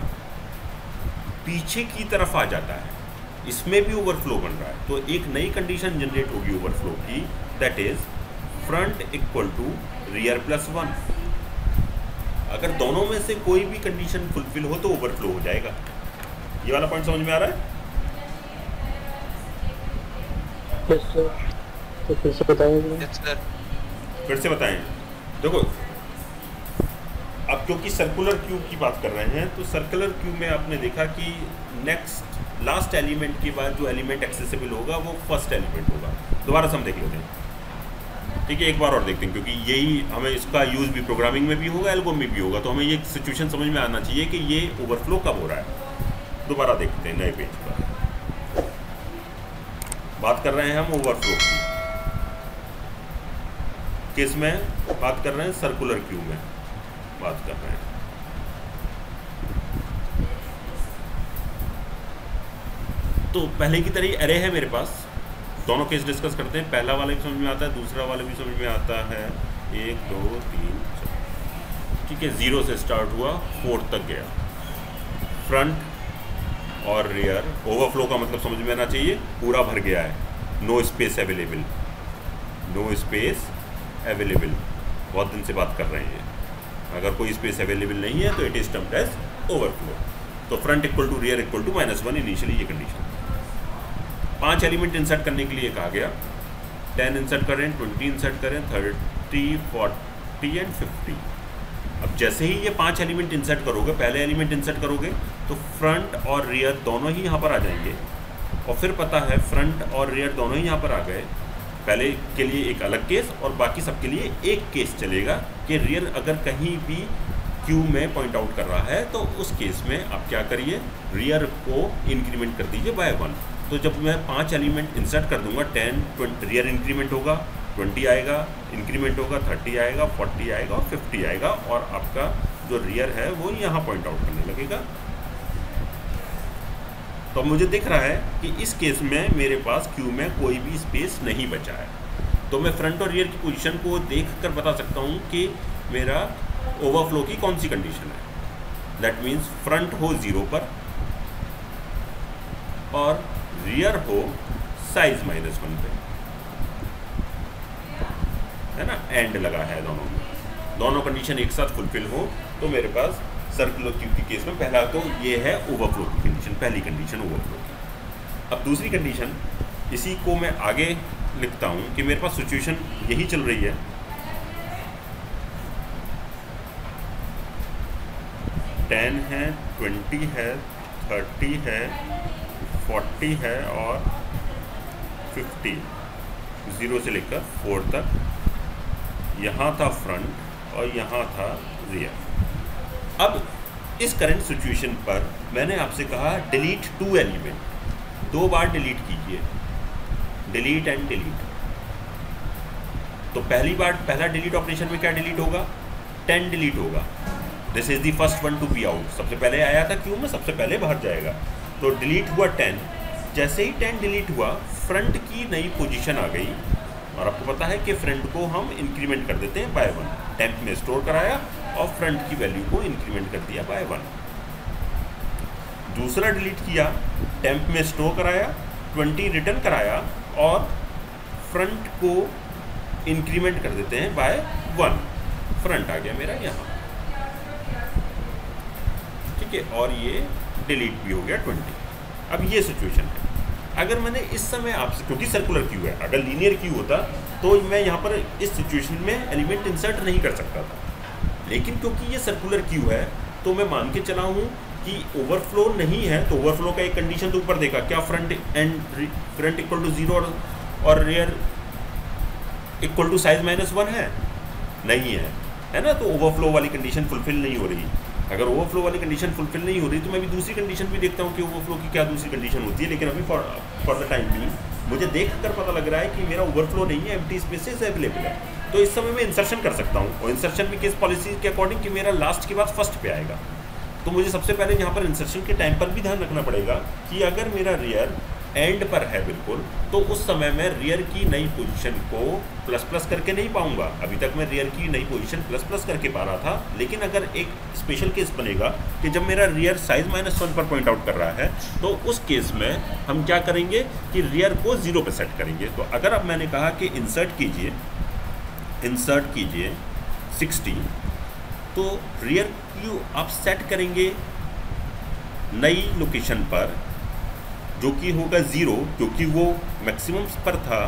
पीछे की तरफ आ जाता है, इसमें भी ओवरफ्लो बन रहा है। तो एक नई कंडीशन जनरेट होगी ओवरफ्लो की, that is front equal to rear plus 1। अगर दोनों में से कोई भी कंडीशन फुलफिल हो तो ओवरफ्लो हो जाएगा। ये वाला पॉइंट समझ में आ रहा है? Yes sir. तो फिर से बताएं। Yes sir. फिर से बताएं। देखो अब क्योंकि सर्कुलर क्यूब की बात कर रहे हैं, तो सर्कुलर क्यूब में आपने देखा कि नेक्स्ट लास्ट एलिमेंट के बाद जो एलिमेंट एक्सेसिबल होगा वो फर्स्ट एलिमेंट होगा। दोबारा से हम देख लेते हैं, ठीक है, एक बार और देखते हैं, क्योंकि यही हमें इसका यूज़ भी प्रोग्रामिंग में भी होगा, एल्गोरिथम में भी होगा, तो हमें ये सिचुएशन समझ में आना चाहिए कि ये ओवरफ्लो कब हो रहा है। दोबारा देखते हैं नए पेज पर, बात कर रहे हैं हम ओवरफ्लो की, किस में बात कर रहे हैं? सर्कुलर क्यूब में बात कर रहे हैं। तो पहले की तरह एरे है मेरे पास, दोनों केस डिस्कस करते हैं। पहला वाला भी समझ में आता है, दूसरा वाला भी समझ में आता है। 1 2 3 4, ठीक है, 0 से स्टार्ट हुआ 4 तक गया। फ्रंट और रियर, ओवरफ्लो का मतलब समझ में आना चाहिए, पूरा भर गया है, no space available, no space available. बहुत दिन से बात कर रहे हैं, अगर कोई स्पेस अवेलेबल नहीं है तो it is termed as overflow. तो front equal to rear equal to -1 initially ये कंडीशन। 5 एलिमेंट इंसर्ट करने के लिए कहा गया, 10 इंसर्ट करें, 20 इंसर्ट करें, 30 40 एंड 50। अब जैसे ही ये 5 एलिमेंट इंसर्ट करोगे, पहले एलिमेंट इंसर्ट करोगे तो फ्रंट और रियर दोनों ही यहाँ पर आ जाएंगे, और फिर पता है फ्रंट और रियर दोनों ही यहाँ पर आ गए। पहले के लिए एक अलग केस और बाकी सबके लिए एक केस चलेगा कि रियर अगर कहीं भी क्यू में पॉइंट आउट कर रहा है तो उस केस में आप क्या करिए, रियर को इंक्रीमेंट कर दीजिए बाय 1। तो जब मैं 5 एलिमेंट इंसर्ट कर दूंगा, 10 20 रियर इंक्रीमेंट होगा, 20 आएगा, इंक्रीमेंट होगा, 30 आएगा, 40 आएगा और 50 आएगा, और आपका जो रियर है वो यहाँ पॉइंट आउट करने लगेगा। तो मुझे दिख रहा है कि इस केस में मेरे पास क्यू में कोई भी स्पेस नहीं बचा है, तो मैं फ्रंट और रियर की पोजीशन को देखकर बता सकता हूँ कि मेरा ओवरफ्लो की कौन सी कंडीशन है। दैट मीन्स फ्रंट हो 0 पर और रियर हो साइज -1 पे, है ना, एंड लगा है दोनों में, दोनों कंडीशन एक साथ फुलफिल हो तो मेरे पास सर्कुलर क्यूब के केस में पहला तो ये है ओवरफ्लो की कंडीशन, पहली कंडीशन ओवरफ्लो की। अब दूसरी कंडीशन, इसी को मैं आगे लिखता हूँ कि मेरे पास सिचुएशन यही चल रही है, 10 है, 20 है, 30 है, 40 है और 50, 0 से लेकर 4 तक। यहाँ था फ्रंट और यहाँ था रियर। अब इस करंट सिचुएशन पर मैंने आपसे कहा डिलीट 2 एलिमेंट, 2 बार डिलीट कीजिए, डिलीट एंड डिलीट। तो पहली बार पहला डिलीट ऑपरेशन में क्या डिलीट होगा? 10 डिलीट होगा। This is the first one to be out, सबसे पहले आया था क्यों में, सबसे पहले बाहर जाएगा। तो डिलीट हुआ 10, जैसे ही 10 डिलीट हुआ फ्रंट की नई पोजीशन आ गई, और आपको पता है कि फ्रंट को हम इंक्रीमेंट कर देते हैं बाय 1। टेम्प में स्टोर कराया और फ्रंट की वैल्यू को इंक्रीमेंट कर दिया बाय 1। दूसरा डिलीट किया, टेम्प में स्टोर कराया, 20 रिटर्न कराया और फ्रंट को इंक्रीमेंट कर देते हैं बाय 1। फ्रंट आ गया मेरा यहाँ, ठीक है, और ये डिलीट भी हो गया 20। अब ये सिचुएशन है। अगर मैंने इस समय आपसे, क्योंकि सर्कुलर क्यू है, अगर लीनियर क्यू होता तो मैं यहाँ पर इस सिचुएशन में एलिमेंट इंसर्ट नहीं कर सकता था, लेकिन क्योंकि ये सर्कुलर क्यू है तो मैं मान के चला हूँ कि ओवरफ्लो नहीं है, तो ओवरफ्लो का एक कंडीशन तो ऊपर देखा, क्या फ्रंट इक्वल टू 0 और रियर इक्वल टू साइज -1 है? नहीं है ना, तो ओवरफ्लो वाली कंडीशन फुलफिल नहीं हो रही। अगर ओवरफ्लो वाली कंडीशन फुलफिल नहीं हो रही तो मैं भी दूसरी कंडीशन भी देखता हूँ कि ओवरफ्लो की क्या दूसरी कंडीशन होती है, लेकिन अभी फॉर द टाइम भी मुझे देख कर पता लग रहा है कि मेरा ओवरफ्लो नहीं है, एम्प्टी स्पेसेस अवेलेबल है। तो इस समय मैं इंसर्शन कर सकता हूँ, और इंसर्शन भी केस पॉलिसी के अकॉर्डिंग कि मेरा लास्ट के बाद फर्स्ट पे आएगा। तो मुझे सबसे पहले यहाँ पर इंसर्शन के टाइम पर भी ध्यान रखना पड़ेगा कि अगर मेरा रियर एंड पर है बिल्कुल, तो उस समय मैं रियर की नई पोजीशन को प्लस प्लस करके नहीं पाऊंगा। अभी तक मैं रियर की नई पोजीशन प्लस प्लस करके पा रहा था, लेकिन अगर एक स्पेशल केस बनेगा कि जब मेरा रियर साइज -1 पर पॉइंट आउट कर रहा है, तो उस केस में हम क्या करेंगे कि रियर को 0 पे सेट करेंगे। तो अगर अब मैंने कहा कि इंसर्ट कीजिए 60, तो रियर क्यू आप सेट करेंगे नई लोकेशन पर जो कि होगा 0, क्योंकि वो मैक्सिमम पर था।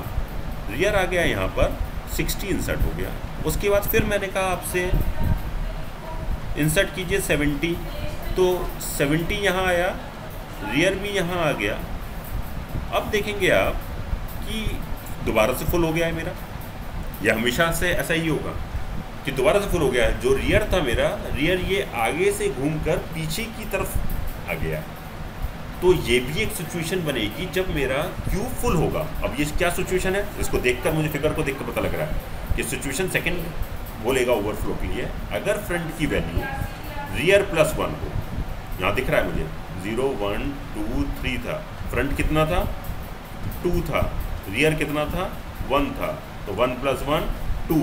रियर आ गया यहाँ पर 60 इंसर्ट हो गया। उसके बाद फिर मैंने कहा आपसे इंसर्ट कीजिए 70, तो 70 यहाँ आया, रियर भी यहाँ आ गया। अब देखेंगे आप कि दोबारा से फुल हो गया है मेरा। यह हमेशा से ऐसा ही होगा कि दोबारा से फुल हो गया है। जो रियर था मेरा, रियर ये आगे से घूमकर पीछे की तरफ आ गया। तो ये भी एक सिचुएशन बनेगी जब मेरा क्यू फुल होगा। अब ये क्या सिचुएशन है, इसको देखकर मुझे फिगर को देखकर पता लग रहा है कि सिचुएशन सेकंड बोलेगा ओवरफ्लो के लिए। अगर फ्रंट की वैल्यू रियर +1 हो, यहाँ दिख रहा है मुझे 0 1 2 3 था, फ्रंट कितना था 2 था, रियर कितना था 1 था, तो 1 + 1 2।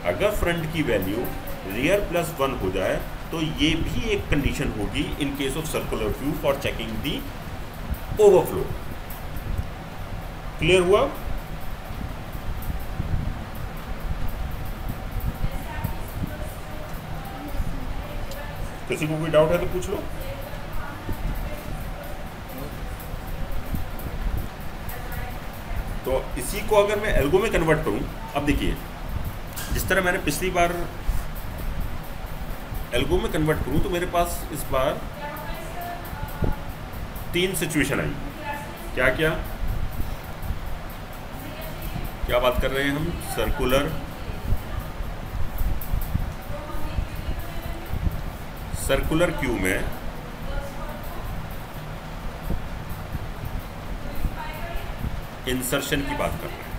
अगर फ्रंट की वैल्यू रियर +1 हो जाए तो ये भी एक कंडीशन होगी in case of circular view for checking the overflow. Clear हुआ? किसी को कोई डाउट है तो पूछ लो। तो इसी को अगर मैं एल्गो में कन्वर्ट करूं, अब देखिए जिस तरह मैंने पिछली बार एल्गो में कन्वर्ट करूं, तो मेरे पास इस बार 3 सिचुएशन आई। क्या क्या क्या बात कर रहे हैं हम? सर्कुलर क्यू में इंसर्शन की बात कर रहे हैं।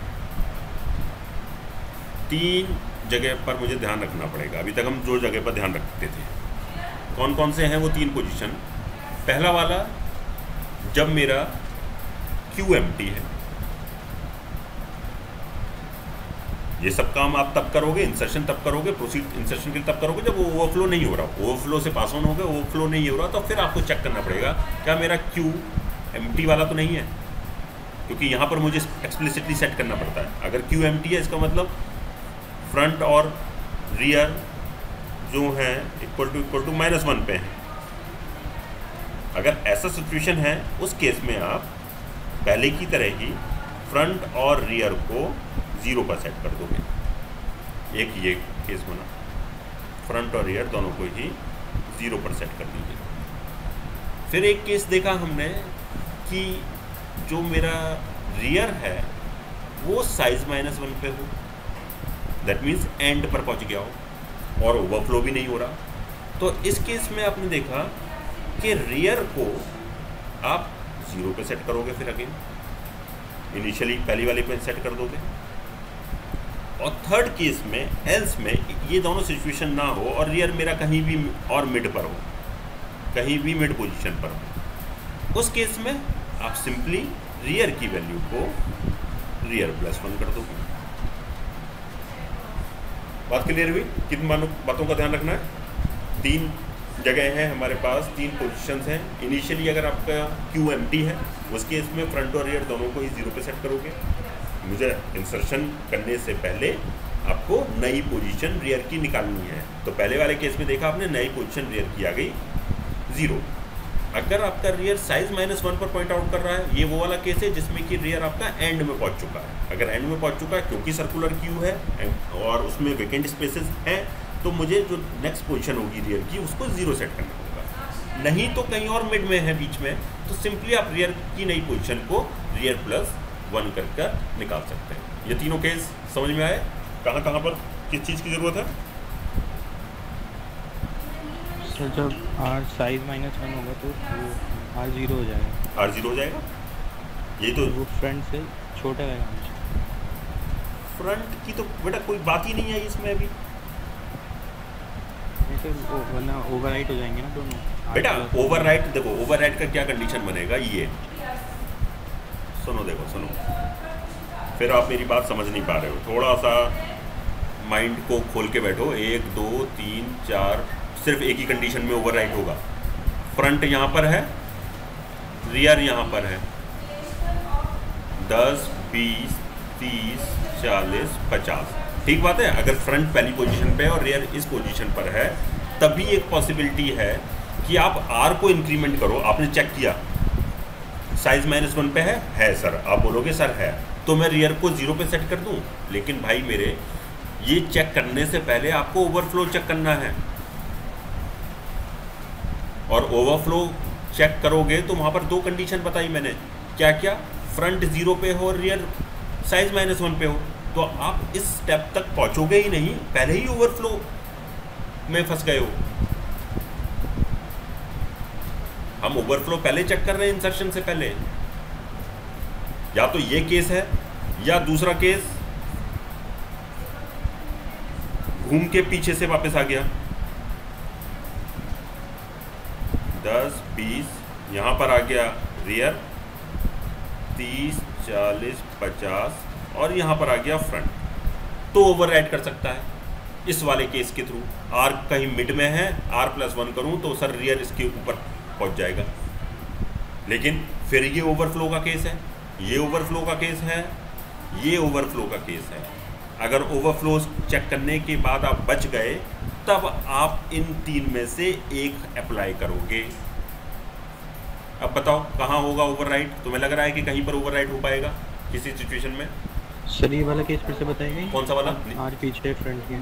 3 जगह पर मुझे ध्यान रखना पड़ेगा। अभी तक हम 2 जगह पर ध्यान रखते थे। कौन कौन से हैं वो 3 पोजीशन? पहला वाला, जब मेरा क्यू एम्प्टी है। ये सब काम आप तब करोगे, इंसर्शन तब करोगे, प्रोसीड इंसर्शन के लिए तब करोगे जब वो ओवरफ्लो नहीं हो रहा। ओवरफ्लो से पास ऑन हो गया, ओवरफ्लो नहीं हो रहा, तो फिर आपको चेक करना पड़ेगा क्या मेरा क्यू एम्प्टी वाला तो नहीं है, क्योंकि यहाँ पर मुझे एक्सप्लिसिटली सेट करना पड़ता है। अगर क्यू एम्प्टी है, इसका मतलब फ्रंट और रियर जो है इक्वल टू -1 पे है। अगर ऐसा सिचुएशन है, उस केस में आप पहले की तरह ही फ्रंट और रियर को 0 पर सेट कर दोगे। एक ये केस बना, फ्रंट और रियर दोनों को ही 0 पर सेट कर दीजिए। फिर एक केस देखा हमने कि जो मेरा रियर है वो साइज -1 पे हो, दैट मीन्स एंड पर पहुंच गया हो और ओवरफ्लो भी नहीं हो रहा। तो इस केस में आपने देखा कि रियर को आप 0 पे सेट करोगे, फिर अगेन इनिशियली पहली वाले पे सेट कर दोगे। और थर्ड केस में, एल्स में, ये दोनों सिचुएशन ना हो और रियर मेरा कहीं भी और मिड पर हो, कहीं भी मिड पोजीशन पर हो, उस केस में आप सिंपली रियर की वैल्यू को रियर +1 कर दोगे। बात क्लियर हुई? किन बातों का ध्यान रखना है? 3 जगह हैं हमारे पास, 3 पोजीशंस हैं। इनिशियली अगर आपका क्यू एम्प्टी है, उस केस में फ्रंट और रियर दोनों को ही 0 पे सेट करोगे। मुझे इंसर्शन करने से पहले आपको नई पोजीशन रियर की निकालनी है। तो पहले वाले केस में देखा आपने, नई पोजीशन रियर की आ गई 0। अगर आपका रियर साइज -1 पर पॉइंट आउट कर रहा है, ये वो वाला केस है जिसमें कि रियर आपका एंड में पहुंच चुका है। अगर एंड में पहुंच चुका है, क्योंकि सर्कुलर क्यू है और उसमें वेकेंट स्पेसेस हैं, तो मुझे जो नेक्स्ट पोजीशन होगी रियर की, उसको 0 सेट करना होगा। नहीं तो कहीं और मिड में है, बीच में, तो सिंपली आप रियर की नई पोजीशन को रियर +1 कर निकाल सकते हैं। ये तीनों केस समझ में आए? कहाँ कहाँ पर किस चीज़ की ज़रूरत है? तो जब R साइज -1 होगा तो वो R0 हो जाएगा। R0 हो जाएगा, ये तो वो फ्रंट से छोटा रहेगा। फ्रंट की तो बेटा कोई बात ही नहीं है इसमें अभी। वरना ओवरराइट हो जाएंगे ना दोनों। बेटा ओवरराइट, देखो ओवरराइट का क्या कंडीशन बनेगा, ये सुनो देखो सुनो, फिर आप मेरी बात समझ नहीं पा रहे हो, थोड़ा सा माइंड को खोल के बैठो। 1 2 3 4, सिर्फ एक ही कंडीशन में ओवरराइट होगा। फ्रंट यहाँ पर है, रियर यहाँ पर है। 10 20 30 40 50, ठीक बात है। अगर फ्रंट पहली पोजीशन पे है और रियर इस पोजीशन पर है, तभी एक पॉसिबिलिटी है कि आप आर को इंक्रीमेंट करो। आपने चेक किया साइज -1 पे है सर, आप बोलोगे सर है, तो मैं रियर को 0 पे सेट कर दूं। लेकिन भाई मेरे, ये चेक करने से पहले आपको ओवरफ्लो चेक करना है, और ओवरफ्लो चेक करोगे तो वहाँ पर 2 कंडीशन बताई मैंने, क्या क्या, फ्रंट 0 पे हो और रियर साइज -1 पे हो, तो आप इस स्टेप तक पहुँचोगे ही नहीं, पहले ही ओवरफ्लो में फंस गए हो। हम ओवरफ्लो पहले चेक कर रहे हैं इंसर्शन से पहले। या तो ये केस है, या दूसरा केस घूम के पीछे से वापस आ गया। 10 20 यहाँ पर आ गया रियर, 30 40 50 और यहाँ पर आ गया फ्रंट, तो ओवरराइड कर सकता है इस वाले केस के थ्रू। आर कहीं मिड में है, R+1 करूँ तो सर रियर इसके ऊपर पहुँच जाएगा। लेकिन फिर ये ओवरफ्लो का केस है, ये ओवरफ्लो का केस है, ये ओवरफ्लो का केस है। अगर ओवरफ्लो चेक करने के बाद आप बच गए, तब आप इन 3 में से एक अप्लाई करोगे। अब बताओ कहाँ होगा ओवरराइड? तुम्हें लग रहा है कि कहीं पर ओवरराइड हो पाएगा किसी सिचुएशन में? सर ये वाला केस फिर से बताएंगे? कौन सा वाला? आर पीछे फ्रंट के,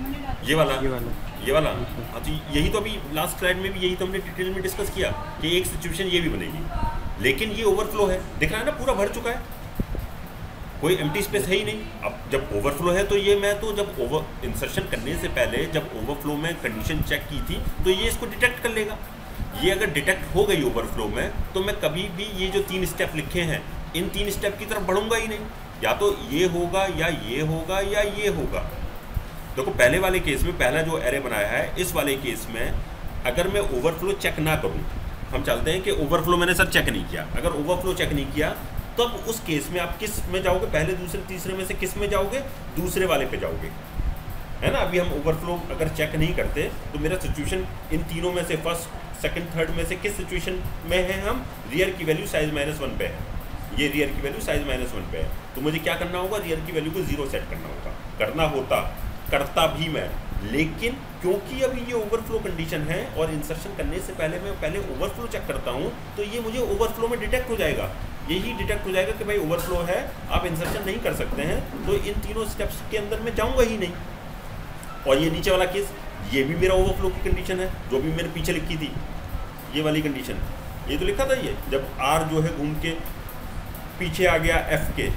ये वाला ये वाला। हाँ, तो यही तो अभी लास्ट स्लाइड में भी यही तो हमने डिटेल में डिस्कस किया कि एक सिचुएशन ये भी बनेगी, लेकिन ये ओवरफ्लो है, दिख रहा है ना, पूरा भर चुका है, कोई एम्प्टी स्पेस है ही नहीं। अब जब ओवरफ्लो है तो ये, मैं तो जब ओवर इंसर्शन करने से पहले जब ओवरफ्लो में कंडीशन चेक की थी तो ये इसको डिटेक्ट कर लेगा। ये अगर डिटेक्ट हो गई ओवरफ्लो में, तो मैं कभी भी ये जो 3 स्टेप लिखे हैं, इन 3 स्टेप की तरफ बढ़ूंगा ही नहीं। या तो ये होगा, या ये होगा, या ये होगा। देखो पहले वाले केस में पहला जो एरे बनाया है, इस वाले केस में अगर मैं ओवरफ्लो चेक ना करूं, हम चलते हैं कि ओवरफ्लो मैंने सर चेक नहीं किया, अगर ओवरफ्लो चेक नहीं किया तब उस केस में आप किस में जाओगे? पहले दूसरे तीसरे में से किस में जाओगे? दूसरे वाले पे जाओगे, है ना। अभी हम ओवरफ्लो अगर चेक नहीं करते तो मेरा सिचुएशन इन तीनों में से फर्स्ट सेकंड थर्ड में से किस सिचुएशन में है? हम रियर की वैल्यू साइज -1 पे है, ये रियर की वैल्यू साइज -1 पे है, तो मुझे क्या करना होगा? रियर की वैल्यू को 0 सेट करना होगा। करना होता, करता भी मैं, लेकिन क्योंकि अभी ये ओवरफ्लो कंडीशन है और इंसर्शन करने से पहले मैं पहले ओवरफ्लो चेक करता हूँ, तो ये मुझे ओवरफ्लो में डिटेक्ट हो जाएगा। यही डिटेक्ट हो जाएगा कि भाई ओवरफ्लो है, आप इंसर्शन नहीं कर सकते हैं, तो इन तीनों स्टेप्स के अंदर मैं जाऊँगा ही नहीं। और ये नीचे वाला केस, ये भी मेरा ओवरफ्लो की कंडीशन है, जो भी मैंने पीछे लिखी थी, ये वाली कंडीशन, ये तो लिखा था ये, जब आर जो है घूम के पीछे आ गया एफ के,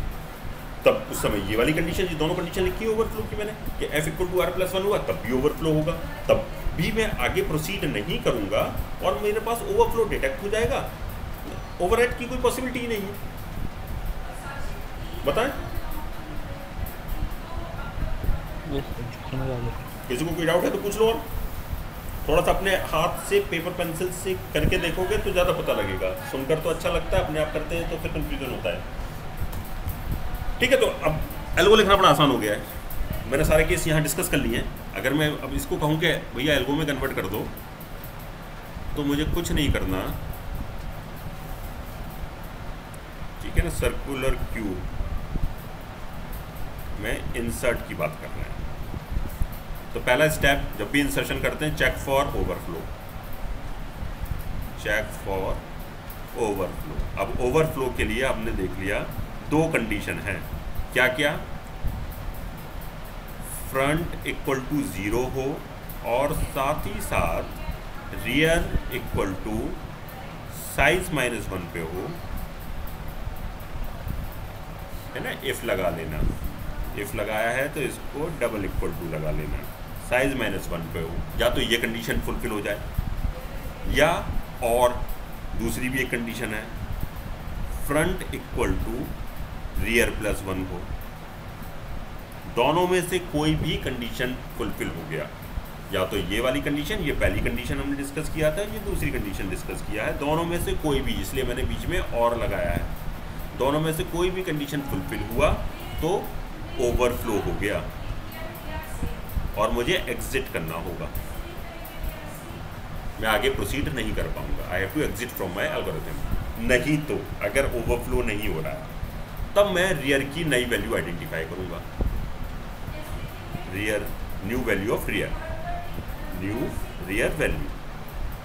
तब उस समय ये वाली कंडीशन, ये दोनों कंडीशन लिखी है ओवरफ्लो की मैंने, कि F = R+1 हुआ तब भी ओवरफ्लो होगा, तब भी मैं आगे प्रोसीड नहीं करूंगा और मेरे पास ओवरफ्लो डिटेक्ट हो जाएगा। ओवरराइड की कोई पॉसिबिलिटी ही नहीं है। बताएं किसी को कोई डाउट है तो पूछ लो, और थोड़ा सा अपने हाथ से पेपर पेंसिल से करके देखोगे तो ज़्यादा पता लगेगा। सुनकर तो अच्छा लगता है, अपने आप करते हैं तो फिर कंफ्यूजन होता है। ठीक है, तो अब एल्गो लिखना बड़ा आसान हो गया है। मैंने सारे केस यहाँ डिस्कस कर लिए हैं। अगर मैं अब इसको कहूँ कि भैया एल्गो में कन्वर्ट कर दो, तो मुझे कुछ नहीं करना, ठीक है ना। सर्कुलर क्यूब में इंसर्ट की बात कर रहे हैं, तो पहला स्टेप जब भी इंसर्शन करते हैं, check for overflow, check for overflow. अब ओवरफ्लो के लिए हमने देख लिया 2 कंडीशन है, क्या क्या? फ्रंट = 0 हो और साथ ही साथ रियर = साइज -1 पे हो, है ना। इफ लगा लेना, इफ लगाया है तो इसको डबल = लगा लेना, साइज -1 पे हो, या तो ये कंडीशन फुलफिल हो जाए, या और दूसरी भी एक कंडीशन है, फ्रंट = रियर +1 हो। दोनों में से कोई भी कंडीशन फुलफिल हो गया, या तो ये वाली कंडीशन, ये पहली कंडीशन हमने डिस्कस किया था, ये दूसरी कंडीशन डिस्कस किया है, दोनों में से कोई भी, इसलिए मैंने बीच में और लगाया है। दोनों में से कोई भी कंडीशन फुलफिल हुआ तो ओवरफ्लो हो गया और मुझे एग्जिट करना होगा, मैं आगे प्रोसीड नहीं कर पाऊंगा। I have to exit from my algorithm. नहीं तो अगर ओवरफ्लो नहीं हो रहा है तब मैं रियर की नई वैल्यू आइडेंटिफाई करूंगा, rear, new value of rear, new rear value.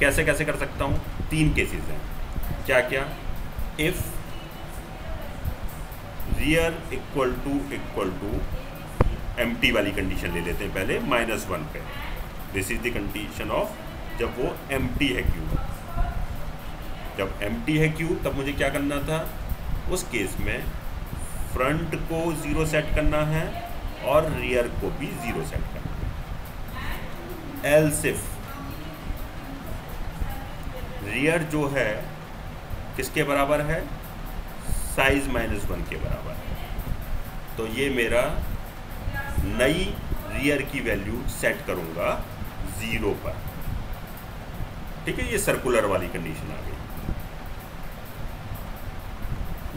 कैसे कैसे कर सकता हूँ? 3 केसेस हैं। क्या क्या? If rear equal to empty वाली कंडीशन ले लेते हैं पहले, -1 पे। This is the condition of जब वो एम्प्टी है क्यू। जब एम्प्टी है क्यू तब मुझे क्या करना था? उस केस में फ्रंट को 0 सेट करना है और रियर को भी 0 सेट करना है। एल्स इफ रियर जो है किसके बराबर है? साइज -1 के बराबर है, तो ये मेरा नई रियर की वैल्यू सेट करूंगा 0 पर। ठीक है, ये सर्कुलर वाली कंडीशन आ गई।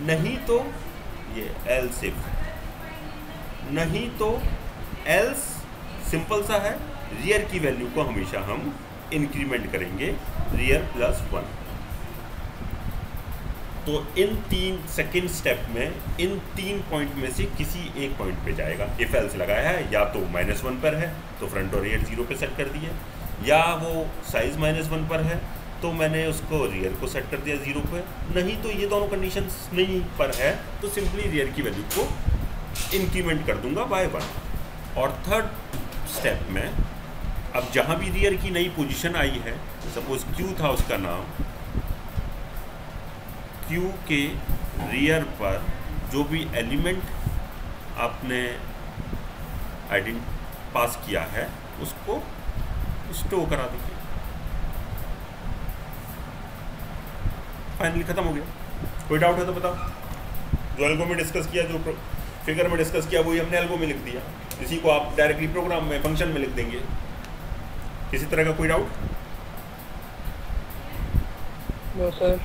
नहीं तो ये एल्स इफ, नहीं तो एल्स सिंपल सा है, रियर की वैल्यू को हमेशा हम इंक्रीमेंट करेंगे रियर +1। तो इन 3 सेकेंड स्टेप में इन 3 पॉइंट में से किसी एक पॉइंट पे जाएगा। इफ एल्स लगाया है, या तो -1 पर है तो फ्रंट और रियर 0 पे सेट कर दिया, या वो साइज -1 पर है तो मैंने उसको रियर को सेट कर दिया 0 पे। नहीं तो ये दोनों कंडीशंस नहीं पर है तो सिंपली रियर की वैल्यू को इंक्रीमेंट कर दूंगा बाय 1। और थर्ड स्टेप में अब जहाँ भी रियर की नई पोजीशन आई है, सपोज Q था उसका नाम, Q के रियर पर जो भी एलिमेंट आपने पास किया है उसको स्टोर करा दीजिए। फाइनली खत्म हो गया। कोई डाउट है तो बताओ। जो एल्गो में डिस्कस किया, जो फिगर में डिस्कस किया, वही हमने एल्गो में लिख दिया। इसी को आप डायरेक्टली प्रोग्राम में फंक्शन में लिख देंगे। किसी तरह का कोई डाउट? No sir.